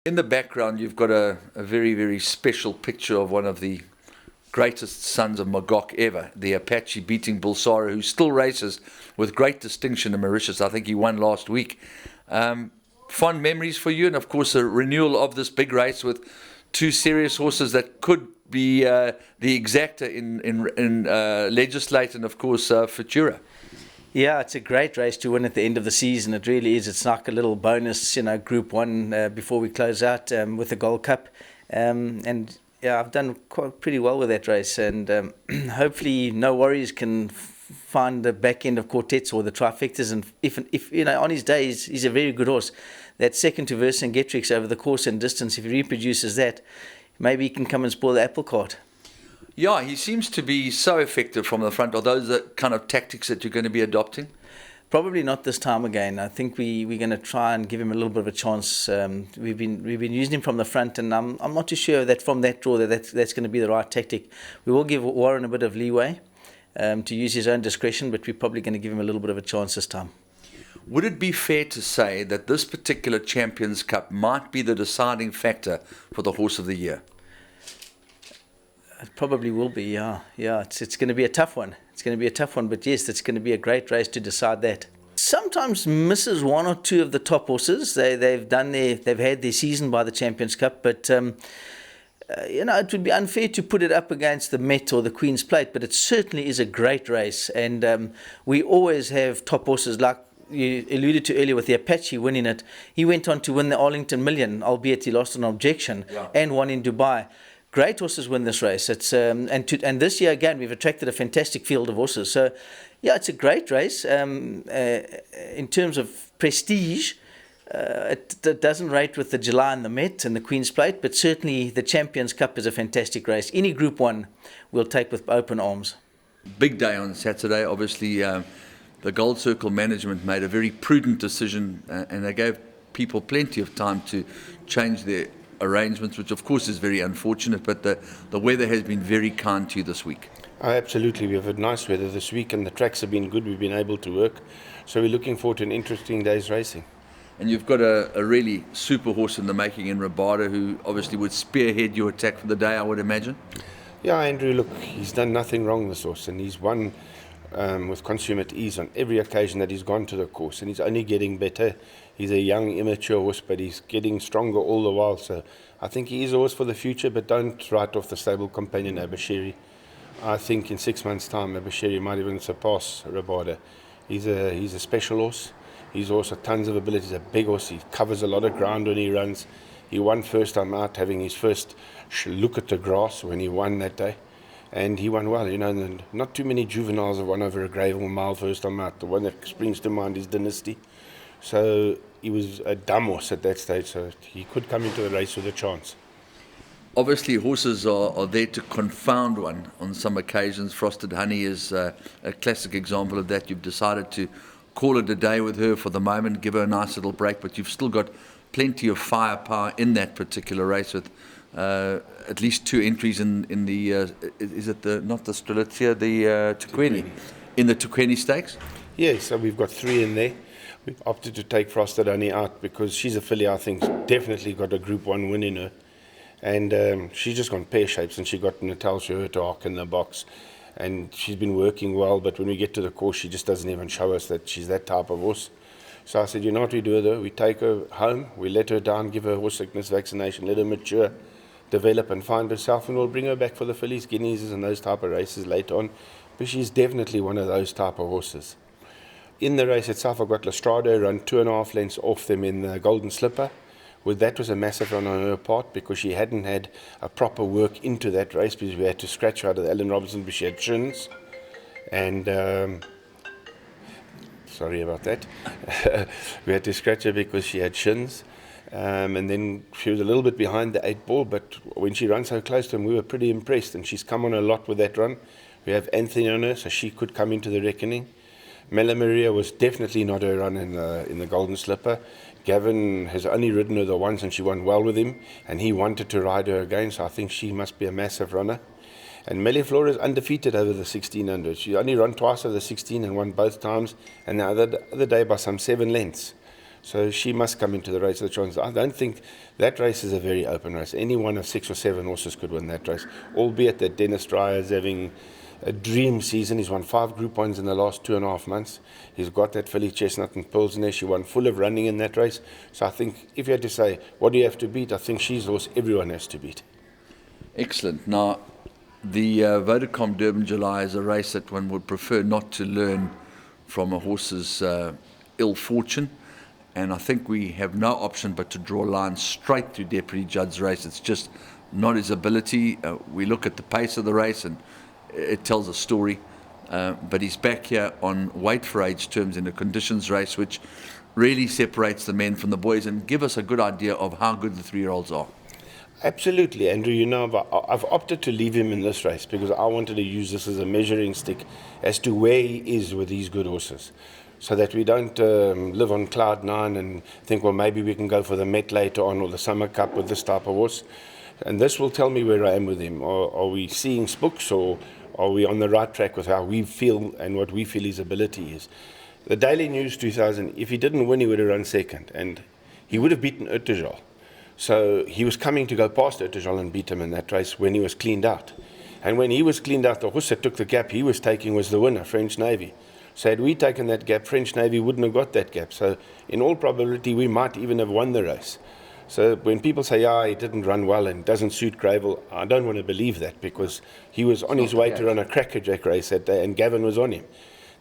In the background, you've got a very, very special picture of one of the greatest sons of Magog ever, the Apache beating Bulsara, who still races with great distinction in Mauritius. I think he won last week. Fond memories for you, and of course a renewal of this big race with two serious horses that could be the exacta in Legislate and of course Futura. Yeah, it's a great race to win at the end of the season. It really is. It's like a little bonus, Group 1 before we close out with the Gold Cup. And yeah, I've done pretty well with that race. And hopefully No Worries can find the back end of quartets or the trifectas. And if on his day, he's a very good horse. That second to Vercingetorix over the course and distance, if he reproduces that, maybe he can come and spoil the apple cart. Yeah, he seems to be so effective from the front. Are those the kind of tactics that you're going to be adopting? Probably not this time again. I think we're going to try and give him a little bit of a chance. We've been using him from the front, and I'm not too sure that from that draw that's going to be the right tactic. We will give Warren a bit of leeway to use his own discretion, but we're probably going to give him a little bit of a chance this time. Would it be fair to say that this particular Champions Cup might be the deciding factor for the Horse of the Year? It probably will be, yeah. It's going to be a tough one. But yes, it's going to be a great race to decide that. Sometimes misses one or two of the top horses. They've had their season by the Champions Cup, but it would be unfair to put it up against the Met or the Queen's Plate. But it certainly is a great race, and we always have top horses like you alluded to earlier with the Apache winning it. He went on to win the Arlington Million, albeit he lost an objection, and won in Dubai. Great horses win this race. It's and this year again we've attracted a fantastic field of horses. So, yeah, it's a great race. In terms of prestige, it doesn't rate with the July and the Met and the Queen's Plate, but certainly the Champions Cup is a fantastic race. Any Group 1 we'll take with open arms. Big day on Saturday. Obviously, the Gold Circle management made a very prudent decision, and they gave people plenty of time to change their arrangements, which of course is very unfortunate, but the weather has been very kind to you this week. Oh, absolutely. We've had nice weather this week and the tracks have been good. We've been able to work. So we're looking forward to an interesting day's racing. And you've got a really super horse in the making in Rabada, who obviously would spearhead your attack for the day, I would imagine. Yeah, Andrew, look, he's done nothing wrong, this horse, and he's won with consummate ease on every occasion that he's gone to the course, and he's only getting better. He's a young, immature horse, but he's getting stronger all the while. So I think he is a horse for the future, but don't write off the stable companion Abashiri. I think in 6 months' time, Abashiri might even surpass Rabada. He's a special horse. He's also tons of ability. He's a big horse. He covers a lot of ground when he runs. He won first time out, having his first look at the grass when he won that day. And he won well, and not too many juveniles have won over a Greyville mile first time out. The one that springs to mind is Dynasty. So he was a dumb horse at that stage, so he could come into the race with a chance. Obviously, horses are there to confound one on some occasions. Frosted Honey is a classic example of that. You've decided to call it a day with her for the moment, give her a nice little break, but you've still got plenty of firepower in that particular race with at least two entries in the, is it not the Strelitzia, the Tukwini, in the Tukwini Stakes? Yeah, so we've got 3 in there. We opted to take Frosted Honey out because she's a filly I think definitely got a Group 1 win in her. And she's just gone pear-shaped since she got Natal Schuurte in the box. And she's been working well, but when we get to the course, she just doesn't even show us that she's that type of horse. So I said, you know what we do with her? We take her home, we let her down, give her horse sickness vaccination, let her mature, develop and find herself, and we'll bring her back for the fillies, guineas and those type of races later on. But she's definitely one of those type of horses. In the race itself, I got Lestrade run 2.5 lengths off them in the Golden Slipper. That was a massive run on her part because she hadn't had a proper work into that race because we had to scratch her out of the Alan Robinson because she had shins. And sorry about that. We had to scratch her because she had shins. And then she was a little bit behind the 8 ball, but when she ran so close to him, we were pretty impressed. And she's come on a lot with that run. We have Anthony on her, so she could come into the reckoning. Mela Maria was definitely not her run in the Golden Slipper. Gavin has only ridden her the once and she won well with him, and he wanted to ride her again, so I think she must be a massive runner. And Melly Flora is undefeated over the 1600. She only run twice over the 16 and won both times, and the other day by some 7 lengths. So she must come into the race of the chances. I don't think that race is a very open race. Any one of 6 or 7 horses could win that race, albeit that Dennis Dreyer is having a dream season. He's won 5 Group 1s in the last 2.5 months. He's got that filly Chestnut and Pearl's Nest. She won full of running in that race. So I think if you had to say, what do you have to beat? I think she's the horse everyone has to beat. Excellent. Now, the Vodacom Durban July is a race that one would prefer not to learn from a horse's ill fortune. And I think we have no option but to draw lines straight to Deputy Judd's race. It's just not his ability. We look at the pace of the race and it tells a story. But he's back here on weight for age terms in a conditions race, which really separates the men from the boys and give us a good idea of how good the 3-year-olds are. Absolutely, Andrew. You know, I've opted to leave him in this race because I wanted to use this as a measuring stick as to where he is with these good horses, so that we don't live on cloud 9 and think, well, maybe we can go for the Met later on or the Summer Cup with this type of horse. And this will tell me where I am with him. Are we seeing spooks, or are we on the right track with how we feel and what we feel his ability is? The Daily News 2000, if he didn't win, he would have run second, and he would have beaten Urtejal. So he was coming to go past Urtejal and beat him in that race when he was cleaned out. And when he was cleaned out, the horse that took the gap he was taking was the winner, French Navy. So had we taken that gap, French Navy wouldn't have got that gap. So in all probability, we might even have won the race. So when people say, yeah, he didn't run well and doesn't suit GREYVILLE, I don't want to believe that, because he was on his way to run a crackerjack race that day and Gavin was on him.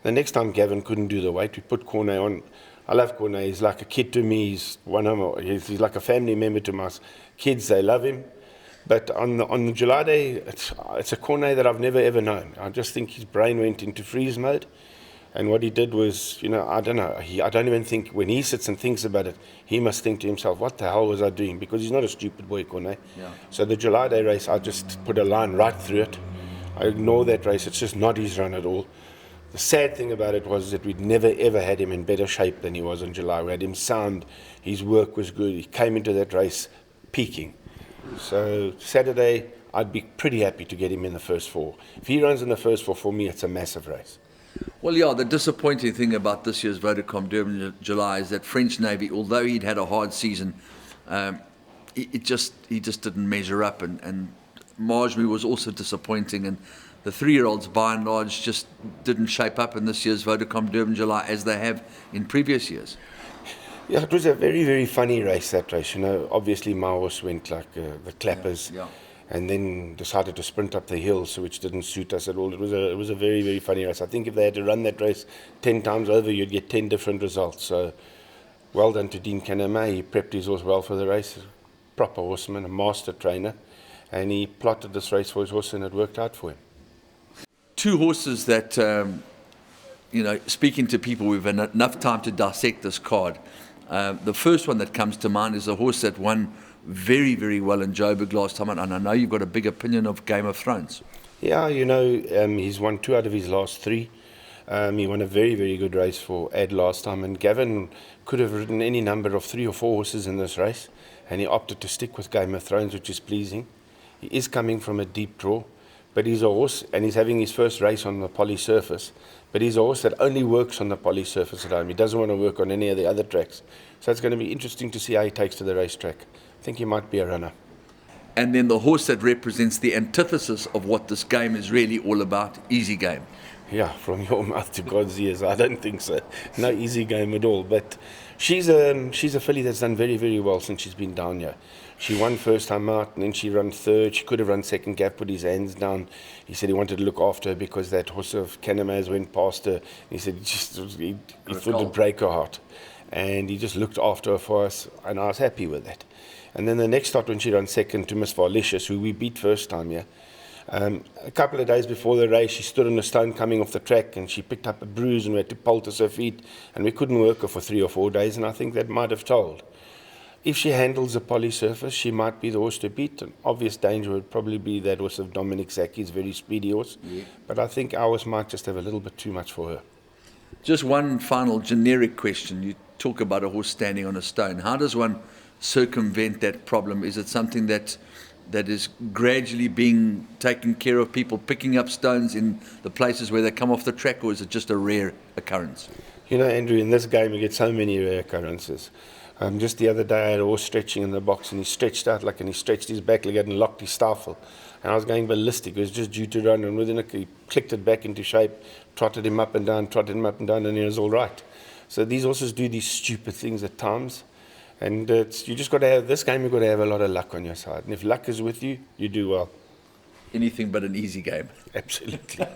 The next time Gavin couldn't do the weight, we put Cornet on. I love Cornet. He's like a kid to me. He's he's like a family member to my kids. They love him. But on the July day, it's a Cornet that I've never ever known. I just think his brain went into freeze mode. And what he did was, you know, I don't know. I don't even think, when he sits and thinks about it, he must think to himself, what the hell was I doing? Because he's not a stupid boy, Cornet. Yeah. So the July day race, I just put a line right through it. I ignore that race. It's just not his run at all. The sad thing about it was that we'd never ever had him in better shape than he was in July. We had him sound. His work was good. He came into that race peaking. So Saturday, I'd be pretty happy to get him in the first 4. If he runs in the first 4, for me, it's a massive race. Well, yeah, the disappointing thing about this year's Vodacom Durban July is that French Navy, although he'd had a hard season, he just didn't measure up, and Marjorie was also disappointing, and the 3-year-olds by and large just didn't shape up in this year's Vodacom Durban July as they have in previous years. Yeah, it was a very, very funny race, that race. You know, obviously my horse went like the clappers. Yeah. And then decided to sprint up the hill, so which didn't suit us at all. It was a very, very funny race. I think if they had to run that race 10 times over, you'd get 10 different results. So well done to Dean Kaname. He prepped his horse well for the race. A proper horseman, a master trainer. And he plotted this race for his horse, and it worked out for him. 2 horses that, you know, speaking to people, we've had enough time to dissect this card. The first one that comes to mind is a horse that won very, very well in Joburg last time, and I know you've got a big opinion of Game of Thrones. Yeah, you know, he's won 2 out of his last 3. He won a very, very good race for Ad last time, and Gavin could have ridden any number of 3 or 4 horses in this race, and he opted to stick with Game of Thrones, which is pleasing. He is coming from a deep draw, but he's a horse, and he's having his first race on the poly surface, but he's a horse that only works on the poly surface at home. He doesn't want to work on any of the other tracks. So it's going to be interesting to see how he takes to the racetrack. I think he might be a runner. And then the horse that represents the antithesis of what this game is really all about, Easy Game. Yeah, from your mouth to God's ears, I don't think so. No Easy Game at all. But she's a filly that's done very, very well since she's been down here. She won first time out, and then she ran third. She could have run second. Gav put his hands down. He said he wanted to look after her because that horse of Kanama's went past her. He said he thought it'd break her heart. And he just looked after her for us, and I was happy with that. And then the next start when she ran second to Miss Valicious, who we beat first time here. A couple of days before the race, she stood on a stone coming off the track, and she picked up a bruise, and we had to poultice her feet, and we couldn't work her for 3 or 4 days, and I think that might have told. If she handles a poly surface, she might be the horse to beat. An obvious danger would probably be that horse of Dominic Zaki's very speedy horse. Yeah. But I think ours might just have a little bit too much for her. Just one final generic question. You talk about a horse standing on a stone. How does one circumvent that problem? Is it something that is gradually being taken care of, people picking up stones in the places where they come off the track, or is it just a rare occurrence? You know, Andrew, in this game you get so many rare occurrences. Just the other day I had a horse stretching in the box and he stretched out like, and he stretched his back leg out and locked his stifle. And I was going ballistic. It was just due to run, and within he clicked it back into shape, trotted him up and down, and he was all right. So these horses do these stupid things at times. And you just got to have, this game you've got to have a lot of luck on your side. And if luck is with you, you do well. Anything but an easy game. Absolutely.